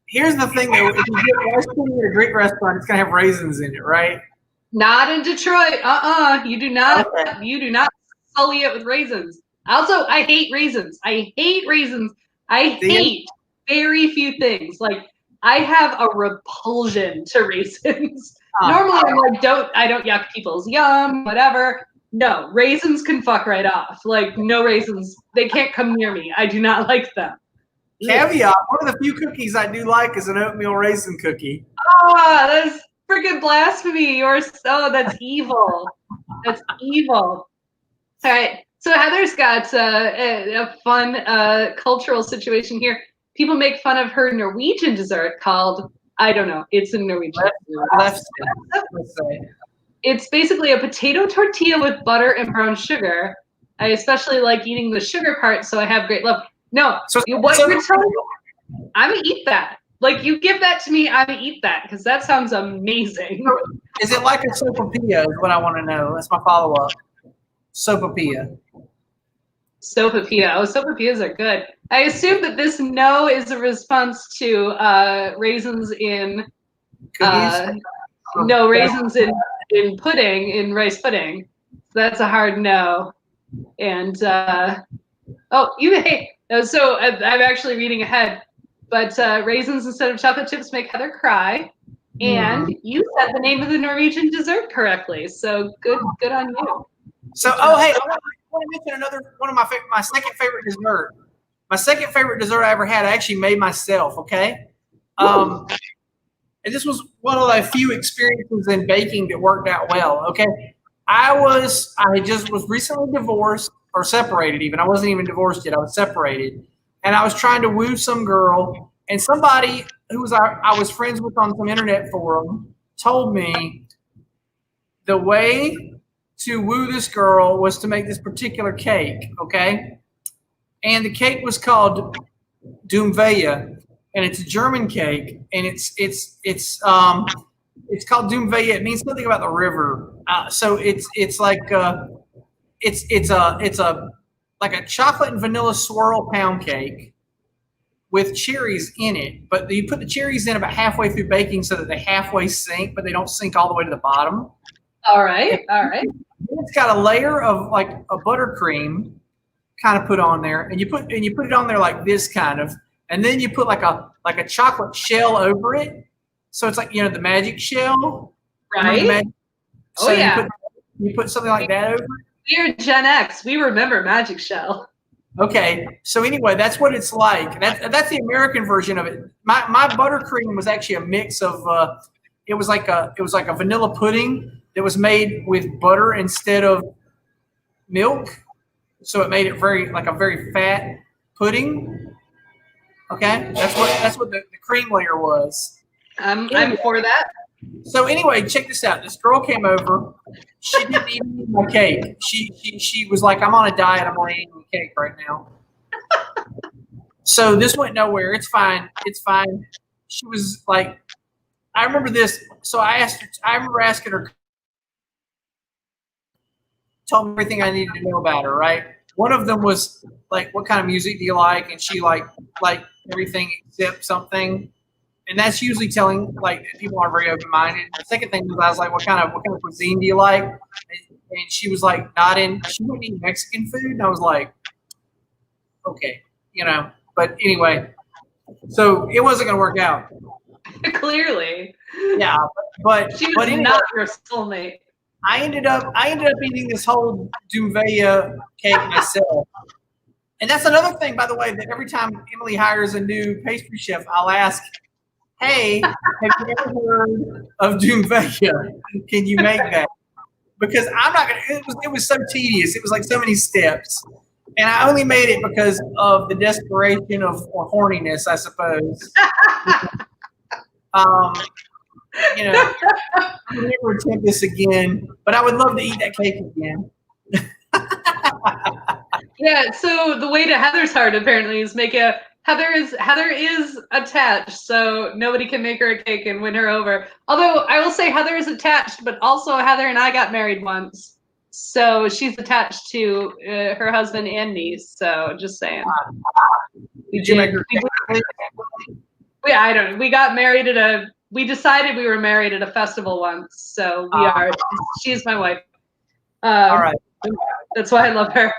Here's the thing, though. If you get rice pudding at a Greek restaurant, it's gonna have raisins in it, right?
Not in Detroit. You do not. Okay. You do not sully it with raisins. Also, I hate raisins. I hate very few things. Like I have a repulsion to raisins. Normally, I'm like, I don't yuck people's yum, whatever. No, raisins can fuck right off. Like no raisins, they can't come near me. I do not like them.
Caveat: one of the few cookies I do like is an oatmeal raisin cookie.
That's freaking blasphemy! That's evil. That's evil. All right, so Heather's got a fun cultural situation here. People make fun of her Norwegian dessert called, I don't know, it's in Norwegian. It's basically a potato tortilla with butter and brown sugar. I especially like eating the sugar part, so I have great love. No, what you're telling me, I'm going to eat that. Like, you give that to me, I'm going to eat that, because that sounds amazing.
Is it like a sopapilla is what I want to know. That's my follow-up. Sopapilla.
Sopapilla. Oh, sopapillas are good. I assume that this no is a response to raisins in raisins in pudding, in rice pudding. That's a hard no. And so I'm actually reading ahead. But raisins instead of chocolate chips make Heather cry. And you said the name of the Norwegian dessert correctly. So good on you.
So, hey, I want to mention another one of my second favorite dessert. My second favorite dessert I ever had, I actually made myself, okay? And this was one of the few experiences in baking that worked out well, okay? I just was recently divorced or separated even. I wasn't even divorced yet. I was separated. And I was trying to woo some girl, and somebody who I was friends with on some internet forum told me the way to woo this girl was to make this particular cake, okay? And the cake was called Duumveja, and it's a German cake, and it's called Duumveja. It means something about the river. So it's like it's like a chocolate and vanilla swirl pound cake with cherries in it, but you put the cherries in about halfway through baking so that they halfway sink, but they don't sink all the way to the bottom.
All right.
It's got a layer of like a buttercream kind of put on there, and you put it on there like this kind of, and then you put like a chocolate shell over it. So it's like, the magic shell.
Right.
So you put something like that over it.
We're Gen X. We remember Magic Shell.
Okay. So anyway, that's what it's like. That's the American version of it. My buttercream was actually a mix of it was like a vanilla pudding that was made with butter instead of milk. So it made it very fat pudding. Okay? That's what the cream layer was.
I'm for that.
So anyway, check this out. This girl came over. She didn't even eat my cake. She was like, I'm on a diet. I'm only eating cake right now. So this went nowhere. It's fine. She was like, I remember this. So I remember asking her, told me everything I needed to know about her, right? One of them was like, what kind of music do you like? And she like everything except something. And that's usually telling, like, people aren't very open-minded. The second thing was, I was like, what kind of cuisine do you like? And she was like, she wouldn't eat Mexican food. And I was like, okay, but anyway, so it wasn't going to work out.
Clearly.
Yeah. But
she was not your soulmate.
I ended up eating this whole Duumveja cake myself. And that's another thing, by the way, that every time Emily hires a new pastry chef, I'll ask, hey, have you ever heard of Duumveja? Can you make that? Because I'm not going to, it was so tedious. It was like so many steps. And I only made it because of the desperation or horniness, I suppose. You know, I would never attempt this again, but I would love to eat that cake again.
Yeah, so the way to Heather's heart apparently is Heather is attached, so nobody can make her a cake and win her over. Although I will say Heather is attached, but also Heather and I got married once, so she's attached to her husband and niece. So just saying.
Did you make her cake?
Yeah, I don't know. We got married we decided we were married at a festival once, so we are. She's my wife.
All right.
That's why I love her.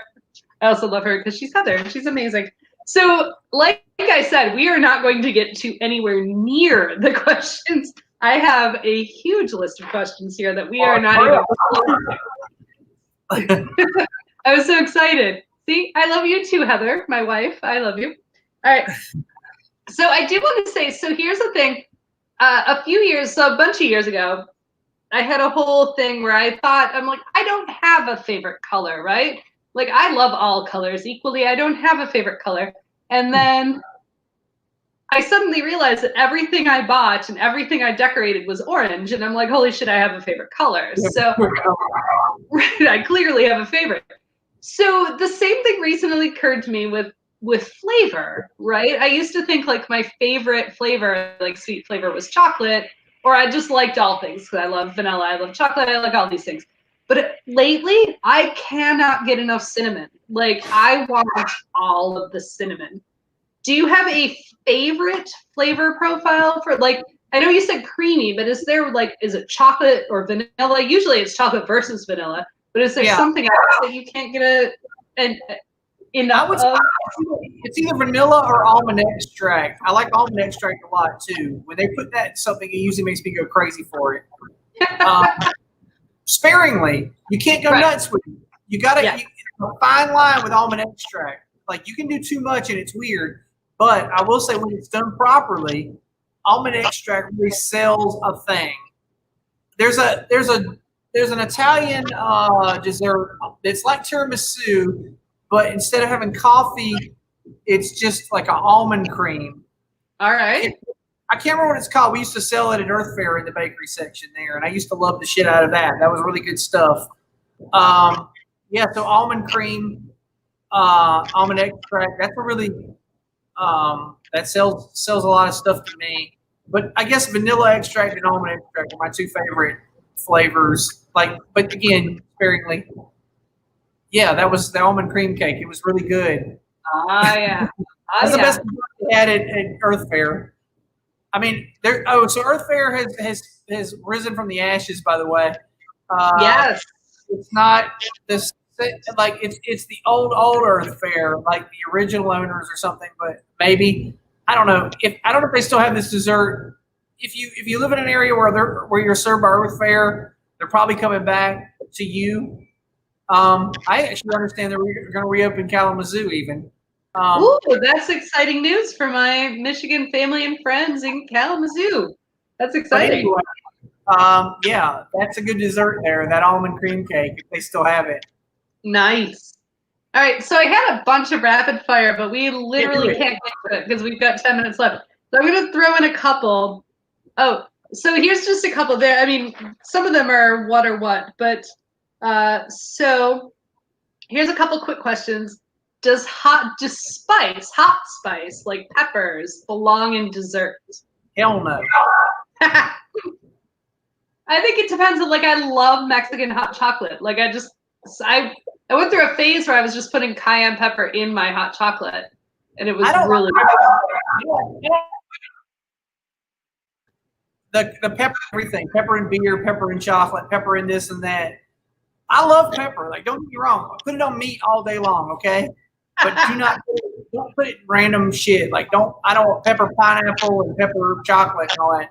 I also love her because she's Heather. She's amazing. So, like I said, we are not going to get to anywhere near the questions. I have a huge list of questions here that we are not even. I was so excited. See, I love you too, Heather, my wife. I love you. All right. So I do want to say, so here's the thing. A bunch of years ago, I had a whole thing where I thought, I'm like, I don't have a favorite color, right? Like, I love all colors equally. I don't have a favorite color. And then I suddenly realized that everything I bought and everything I decorated was orange. And I'm like, holy shit, I have a favorite color. So I clearly have a favorite. So the same thing recently occurred to me with flavor, right? I used to think like my favorite flavor, like sweet flavor, was chocolate, or I just liked all things because I love vanilla, I love chocolate, I like all these things. But lately, I cannot get enough cinnamon. Like, I want all of the cinnamon. Do you have a favorite flavor profile for, like, I know you said creamy, but is it chocolate or vanilla? Usually it's chocolate versus vanilla, but is there something else that you can't get enough of?
It's either vanilla or almond extract. I like almond extract a lot, too. When they put that in something, it usually makes me go crazy for it. Sparingly. You can't go nuts with it. You got to a fine line with almond extract. Like, you can do too much and it's weird, but I will say when it's done properly, almond extract really sells a thing. There's an Italian dessert. It's like tiramisu, but instead of having coffee, it's just like an almond cream.
All right.
I can't remember what it's called. We used to sell it at Earth Fair in the bakery section there, and I used to love the shit out of that. That was really good stuff. So almond cream, almond extract. That's a really that sells a lot of stuff to me. But I guess vanilla extract and almond extract are my two favorite flavors. Like, but again, sparingly. Yeah, that was the almond cream cake. It was really good.
Yeah.
That's the best we had at Earth Fair. I mean, so Earth Fair has risen from the ashes, by the way.
Yes.
It's not this, like, it's the old Earth Fair, like the original owners or something, but maybe, I don't know if they still have this dessert. If you live in an area where you're served by Earth Fair, they're probably coming back to you. I actually understand they're going to reopen Kalamazoo even.
Ooh, that's exciting news for my Michigan family and friends in Kalamazoo. That's exciting.
Anyway, that's a good dessert there, that almond cream cake, if they still have it.
Nice. All right, so I had a bunch of rapid fire, but we literally can't get to it because we've got 10 minutes left. So I'm going to throw in a couple. Oh, so here's just a couple there. I mean, some of them are what or what, but so here's a couple quick questions. Does hot spice, like peppers, belong in dessert?
Hell no.
I think it depends on, like, I love Mexican hot chocolate. Like, I went through a phase where I was just putting cayenne pepper in my hot chocolate, and it was really
good. The pepper, everything, pepper in beer, pepper in chocolate, pepper in this and that. I love pepper. Like, don't get me wrong. Put it on meat all day long, okay? But don't put it in random shit. Like, I don't want pepper pineapple and pepper chocolate and all that.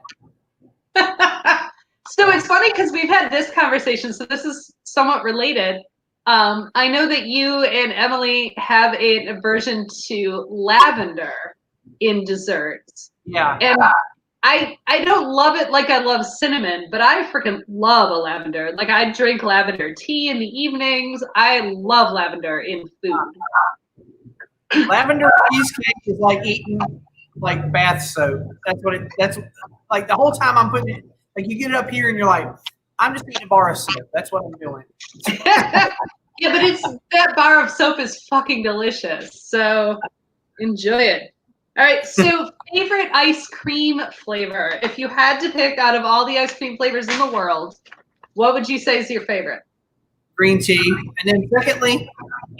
So it's funny because we've had this conversation, so this is somewhat related. I know that you and Emily have an aversion to lavender in desserts.
Yeah.
And I don't love it like I love cinnamon, but I freaking love a lavender. Like, I drink lavender tea in the evenings. I love lavender in food.
Lavender cheesecake is like eating like bath soap. That's like the whole time I'm putting it. Like you get it up here and you're like, I'm just eating a bar of soap. That's what I'm doing.
Yeah, but that bar of soap is fucking delicious. So enjoy it. All right. So favorite ice cream flavor. If you had to pick out of all the ice cream flavors in the world, what would you say is your favorite?
Green tea, and then secondly,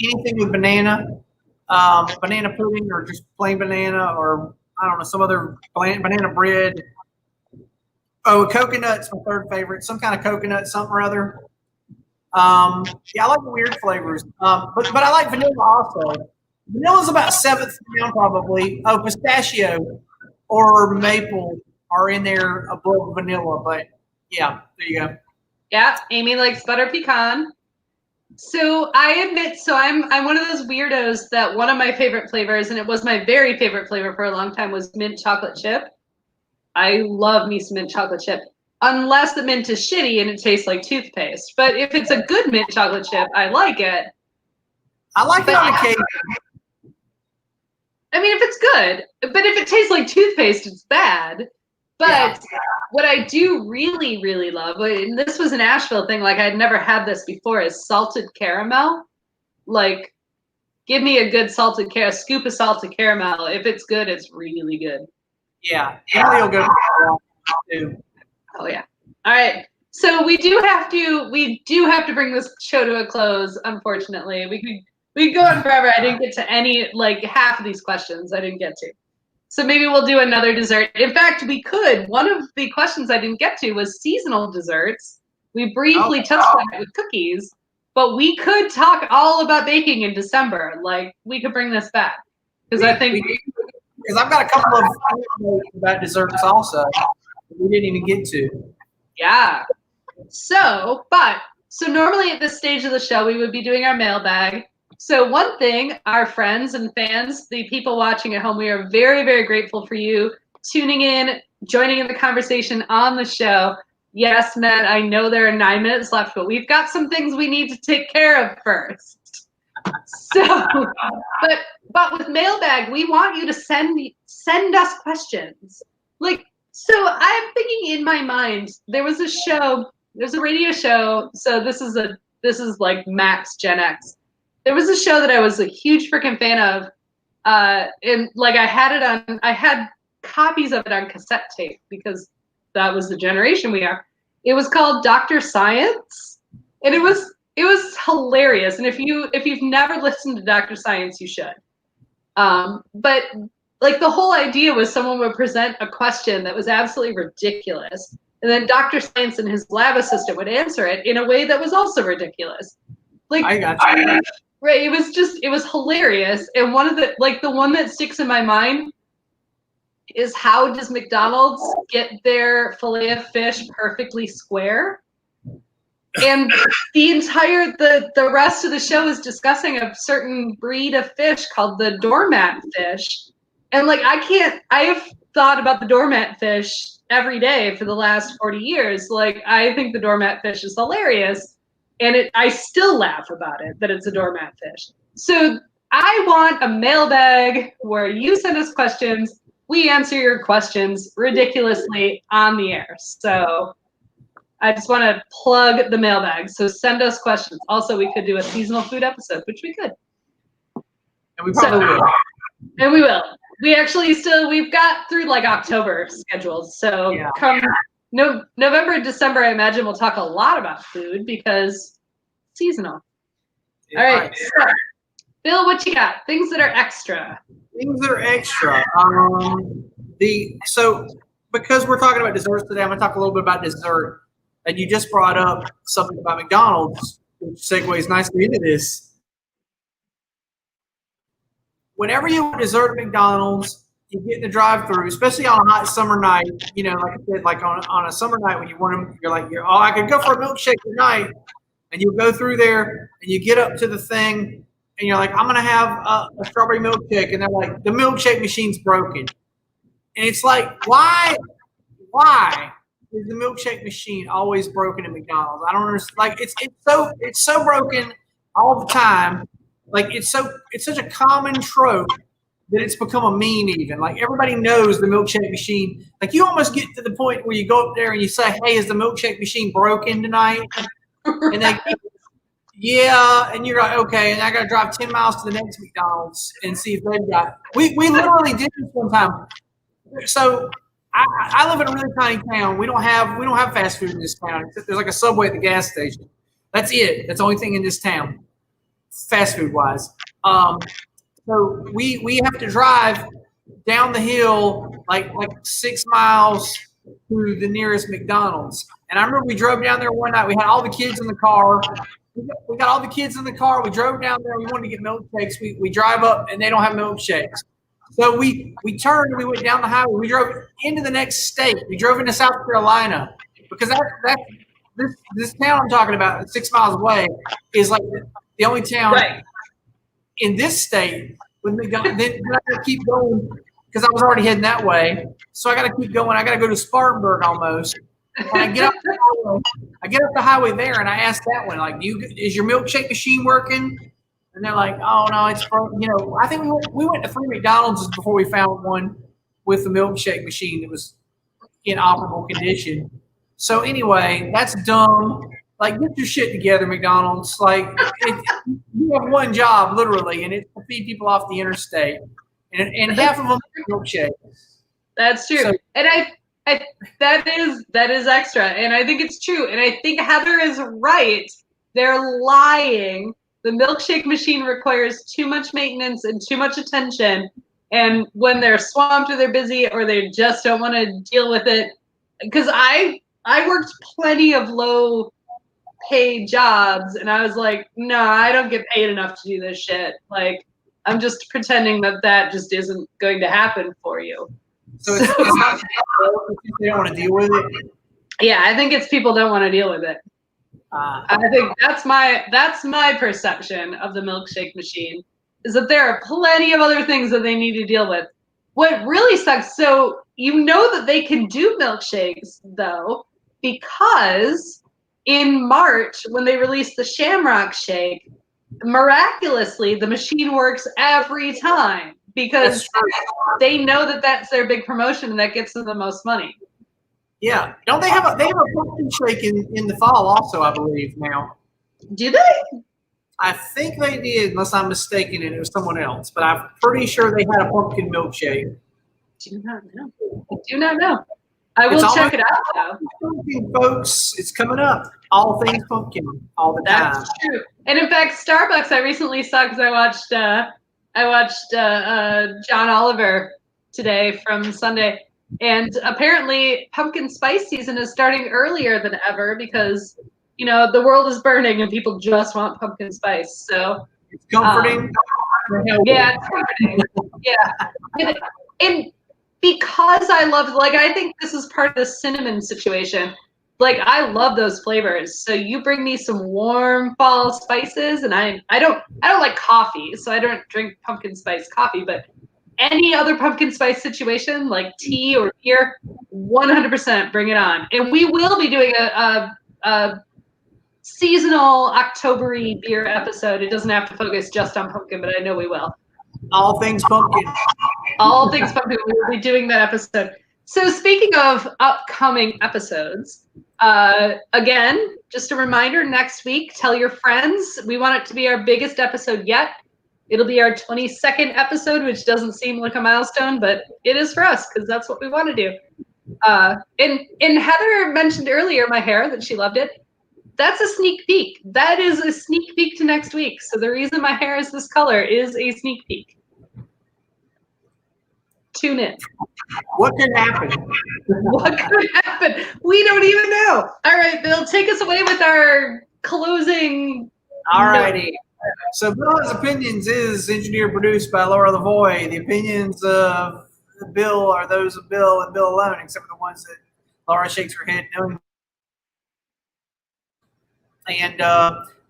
anything with banana, banana pudding, or just plain banana, or I don't know, some other banana bread. Oh, coconut's my third favorite. Some kind of coconut, something or other. Yeah, I like the weird flavors. But I like vanilla also. Vanilla's about seventh down probably. Oh, pistachio or maple are in there above vanilla. But yeah, there you go.
Yeah, Amy likes butter pecan. So I admit, I'm one of those weirdos that one of my favorite flavors, and it was my very favorite flavor for a long time, was mint chocolate chip. I love me some mint chocolate chip, unless the mint is shitty and it tastes like toothpaste. But if it's a good mint chocolate chip, I like it.
I like it on occasion.
I mean, if it's good, but if it tastes like toothpaste, it's bad. But what I do really, really love, and this was an Asheville thing, like I'd never had this before, is salted caramel. Like, give me a good scoop of salted caramel. If it's good, it's really good.
Yeah, Emily will go too.
Oh yeah. All right. So we do have to bring this show to a close. Unfortunately, we could go on forever. I didn't get to any, like half of these questions. I didn't get to. So maybe we'll do another dessert. In fact, we could. One of the questions I didn't get to was seasonal desserts. We briefly touched on it with cookies, but we could talk all about baking in December. Like we could bring this back because I think.
Because I've got a couple of about desserts also that we didn't even get to.
Yeah. So normally at this stage of the show, we would be doing our mailbag. So one thing, our friends and fans, the people watching at home, we are very, very grateful for you tuning in, joining in the conversation on the show. Yes, Matt, I know there are 9 minutes left, but we've got some things we need to take care of first. So, but with mailbag, we want you to send us questions. Like, so I'm thinking in my mind, there's a radio show. So this is like max Gen X. There was a show that I was a huge freaking fan of. And like I had copies of it on cassette tape because that was the generation we are. It was called Dr. Science. And it was hilarious. And if you've never listened to Dr. Science, you should. But like the whole idea was someone would present a question that was absolutely ridiculous. And then Dr. Science and his lab assistant would answer it in a way that was also ridiculous. Like
I got you.
Right. It was hilarious. And the one that sticks in my mind is, how does McDonald's get their filet of fish perfectly square? And the rest of the show is discussing a certain breed of fish called the doormat fish. And like, I have thought about the doormat fish every day for the last 40 years. Like, I think the doormat fish is hilarious. And I still laugh about it, that it's a doormat fish. So I want a mailbag where you send us questions. We answer your questions ridiculously on the air. So I just want to plug the mailbag. So send us questions. Also, we could do a seasonal food episode, which we could.
And we probably will.
And we will. We've got through like October scheduled. So come November, December, I imagine we'll talk a lot about food because seasonal.
Yeah,
all right. So, Bill, what you got? Things that are extra.
Things that are extra. So because we're talking about desserts today, I'm going to talk a little bit about dessert. And you just brought up something about McDonald's, which segues nicely into this. Whenever you want dessert at McDonald's, you get in the drive-thru, especially on a hot summer night. You know, like I said, like on a summer night when you want them, I could go for a milkshake tonight, and you go through there and you get up to the thing, and you're like, I'm gonna have a strawberry milkshake, and they're like, the milkshake machine's broken, and it's like, why is the milkshake machine always broken at McDonald's? I don't understand. Like it's so broken all the time. Like it's such a common trope that it's become a meme even. Like everybody knows the milkshake machine. Like you almost get to the point where you go up there and you say, "Hey, is the milkshake machine broken tonight?" And they, yeah, and you're like, okay, and I got to drive 10 miles to the next McDonald's and see if they've got. We literally did this one time. So I live in a really tiny town. We don't have fast food in this town. There's like a Subway at the gas station. That's it. That's the only thing in this town, fast food wise. So we have to drive down the hill like 6 miles to the nearest McDonald's. And I remember we drove down there one night. We had all the kids in the car. We got all the kids in the car. We drove down there. We wanted to get milkshakes. We drive up and they don't have milkshakes. So we turned and we went down the highway. We drove into the next state. We drove into South Carolina because this town I'm talking about, 6 miles away, is like the only town in this state with McDonald's. Then I got to keep going because I was already heading that way. So I got to keep going. I got to go to Spartanburg almost. And I get up the highway there, and I asked that one, like, is your milkshake machine working? And they're like, oh no, it's broken. You know, I think we went to 3 McDonald's before we found one with the milkshake machine that was in operable condition. So anyway, that's dumb. Like, get your shit together, McDonald's. Like, you have one job literally, and it's to feed people off the interstate, and half of them are milkshakes.
That's true, and I that is extra, and I think it's true, and I think Heather is right. They're lying. The milkshake machine requires too much maintenance and too much attention, and when they're swamped or they're busy or they just don't want to deal with it, because I worked plenty of low paid jobs, and I was like, no, I don't get paid enough to do this shit. Like, I'm just pretending that just isn't going to happen for you.
So it's not they don't want to deal with it.
Yeah, I think it's people don't want to deal with it. I think that's my perception of the milkshake machine, is that there are plenty of other things that they need to deal with. What really sucks, so you know that they can do milkshakes though, because in March when they released the Shamrock Shake, miraculously the machine works every time because they know that that's their big promotion and that gets them the most money.
Yeah, don't they have a pumpkin shake in the fall also? I believe now.
Do they?
I think they did, unless I'm mistaken, and it was someone else. But I'm pretty sure they had a pumpkin milkshake.
Do not know. I do not know. I will check it out though.
Pumpkin, folks, it's coming up. All things pumpkin, all the time.
That's true. And in fact, Starbucks, I recently saw because I watched John Oliver today from Sunday. And apparently pumpkin spice season is starting earlier than ever because, you know, the world is burning and people just want pumpkin spice. So
it's comforting.
Yeah, it's comforting. Yeah. And because I love, like, I think this is part of the cinnamon situation. Like, I love those flavors. So you bring me some warm fall spices, and I don't like coffee, so I don't drink pumpkin spice coffee, but any other pumpkin spice situation, like tea or beer, 100% bring it on. And we will be doing a seasonal October-y beer episode. It doesn't have to focus just on pumpkin, but I know we will.
All things pumpkin.
All things pumpkin. We will be doing that episode. So speaking of upcoming episodes, again, just a reminder, next week, tell your friends. We want it to be our biggest episode yet. It'll be our 22nd episode, which doesn't seem like a milestone, but it is for us because that's what we want to do. And Heather mentioned earlier my hair, that she loved it. That's a sneak peek. That is a sneak peek to next week. So the reason my hair is this color is a sneak peek. Tune in.
What could happen?
What could happen? We don't even know. All right, Bill, take us away with our closing.
All righty. So Bill's Opinions is engineered and produced by Laura Lavoie. The opinions of Bill are those of Bill and Bill alone, except for the ones that Laura shakes her head no. And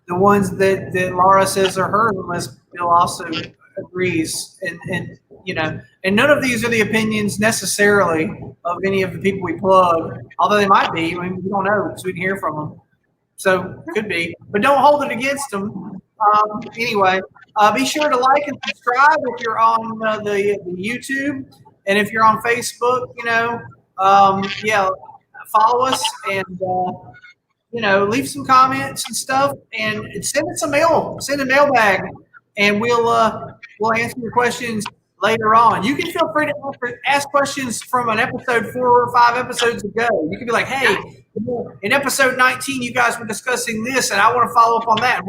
the ones that Laura says are hers, unless Bill also agrees. And you know, and none of these are the opinions necessarily of any of the people we plug, although they might be. I mean, we don't know because we didn't hear from them. So could be, but don't hold it against them. Anyway, be sure to like and subscribe if you're on the YouTube, and if you're on Facebook, yeah, follow us and leave some comments and stuff, and send us a mail, send a mailbag, and we'll answer your questions later on. You can feel free to ask questions from an episode 4 or 5 episodes ago. You can be like, hey, in episode 19, you guys were discussing this, and I want to follow up on that.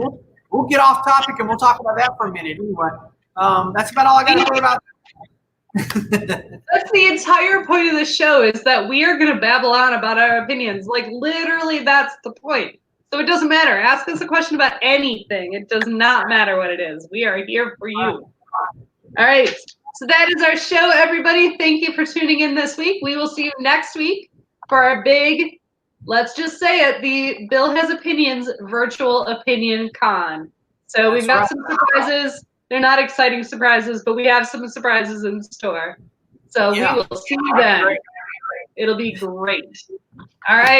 We'll get off topic and we'll talk about that for a minute. Anyway, that's about all I got to say about that.
That's the entire point of the show, is that we are going to babble on about our opinions. Like, literally, that's the point. So it doesn't matter. Ask us a question about anything. It does not matter what it is. We are here for you. All right. So that is our show, everybody. Thank you for tuning in this week. We will see you next week for our big, let's just say it, the Bill Has Opinions virtual opinion con. So we've got some surprises. They're not exciting surprises, but we have some surprises in store. So we will see you then. It'll be great. All right.